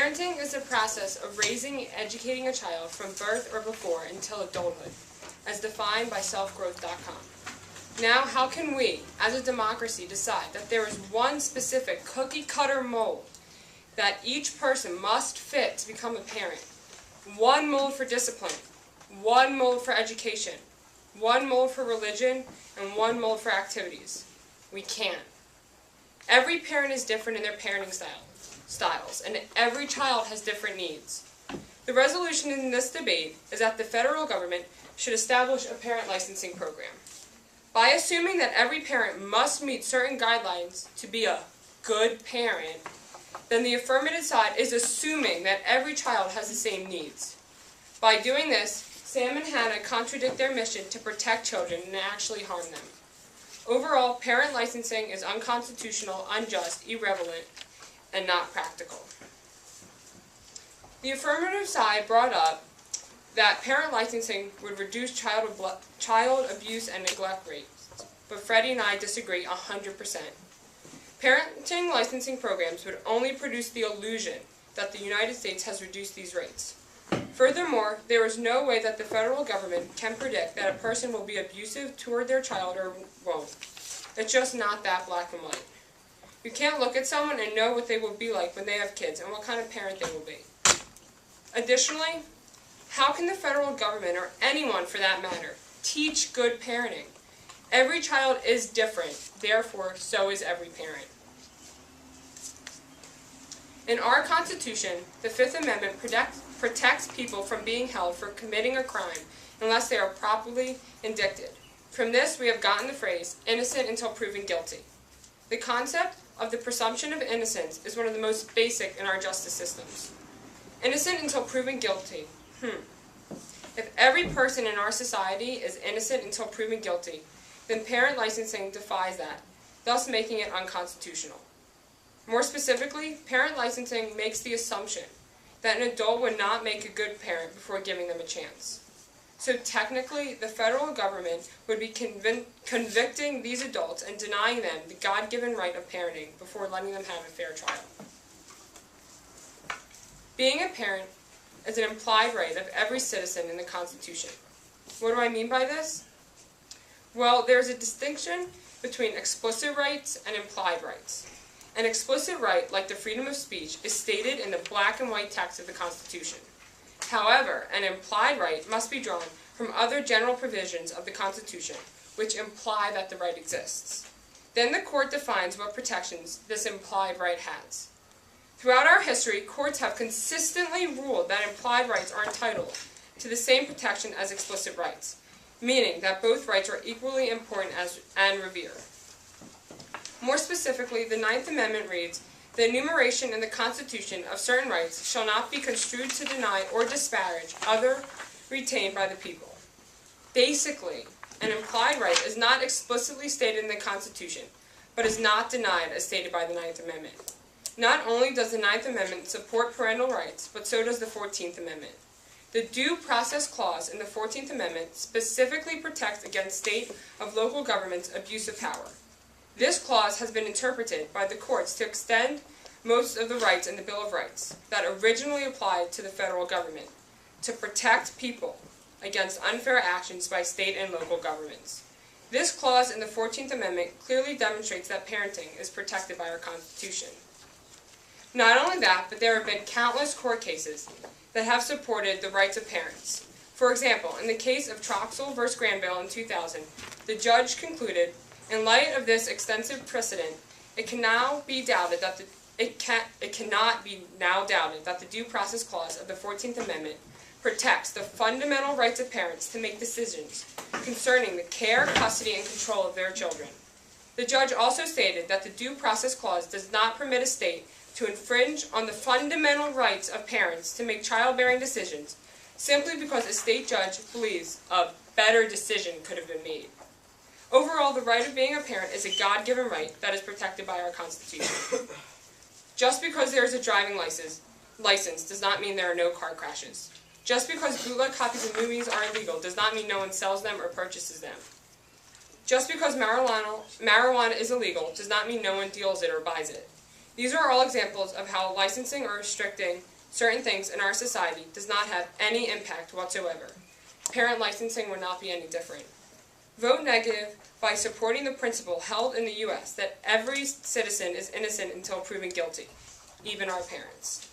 Parenting is the process of raising and educating a child from birth or before until adulthood, as defined by selfgrowth.com. Now, how can we, as a democracy, decide that there is one specific cookie-cutter mold that each person must fit to become a parent? One mold for discipline, one mold for education, one mold for religion, and one mold for activities. We can't. Every parent is different in their parenting styles, and every child has different needs. The resolution in this debate is that the federal government should establish a parent licensing program. By assuming that every parent must meet certain guidelines to be a good parent, then the affirmative side is assuming that every child has the same needs. By doing this, Sam and Hannah contradict their mission to protect children and actually harm them. Overall, parent licensing is unconstitutional, unjust, irrelevant, and not practical. The affirmative side brought up that parent licensing would reduce child abuse and neglect rates, but Freddie and I disagree 100%. Parenting licensing programs would only produce the illusion that the United States has reduced these rates. Furthermore, there is no way that the federal government can predict that a person will be abusive toward their child or won't. It's just not that black and white. You can't look at someone and know what they will be like when they have kids and what kind of parent they will be. Additionally, how can the federal government, or anyone for that matter, teach good parenting? Every child is different, therefore so is every parent. In our Constitution, the Fifth Amendment protects people from being held for committing a crime unless they are properly indicted. From this, we have gotten the phrase, innocent until proven guilty. The concept of the presumption of innocence is one of the most basic in our justice systems. Innocent until proven guilty. If every person in our society is innocent until proven guilty, then parent licensing defies that, thus making it unconstitutional. More specifically, parent licensing makes the assumption that an adult would not make a good parent before giving them a chance. So technically, the federal government would be convicting these adults and denying them the God-given right of parenting before letting them have a fair trial. Being a parent is an implied right of every citizen in the Constitution. What do I mean by this? Well, there's a distinction between explicit rights and implied rights. An explicit right, like the freedom of speech, is stated in the black and white text of the Constitution. However, an implied right must be drawn from other general provisions of the Constitution, which imply that the right exists. Then the court defines what protections this implied right has. Throughout our history, courts have consistently ruled that implied rights are entitled to the same protection as explicit rights, meaning that both rights are equally important and revered. More specifically, the Ninth Amendment reads, "The enumeration in the Constitution of certain rights shall not be construed to deny or disparage other retained by the people." Basically, an implied right is not explicitly stated in the Constitution, but is not denied as stated by the Ninth Amendment. Not only does the Ninth Amendment support parental rights, but so does the 14th Amendment. The Due Process Clause in the 14th Amendment specifically protects against state of local government's abuse of power. This clause has been interpreted by the courts to extend most of the rights in the Bill of Rights that originally applied to the federal government, to protect people against unfair actions by state and local governments. This clause in the 14th Amendment clearly demonstrates that parenting is protected by our Constitution. Not only that, but there have been countless court cases that have supported the rights of parents. For example, in the case of Troxel v. Granville in 2000, the judge concluded, in light of this extensive precedent, it cannot be now doubted that the Due Process Clause of the 14th Amendment protects the fundamental rights of parents to make decisions concerning the care, custody, and control of their children. The judge also stated that the Due Process Clause does not permit a state to infringe on the fundamental rights of parents to make childbearing decisions simply because a state judge believes a better decision could have been made. Overall, the right of being a parent is a God-given right that is protected by our Constitution. Just because there is a driving license does not mean there are no car crashes. Just because bootleg copies of movies are illegal does not mean no one sells them or purchases them. Just because marijuana is illegal does not mean no one deals it or buys it. These are all examples of how licensing or restricting certain things in our society does not have any impact whatsoever. Parent licensing would not be any different. Vote negative by supporting the principle held in the U.S. that every citizen is innocent until proven guilty, even our parents.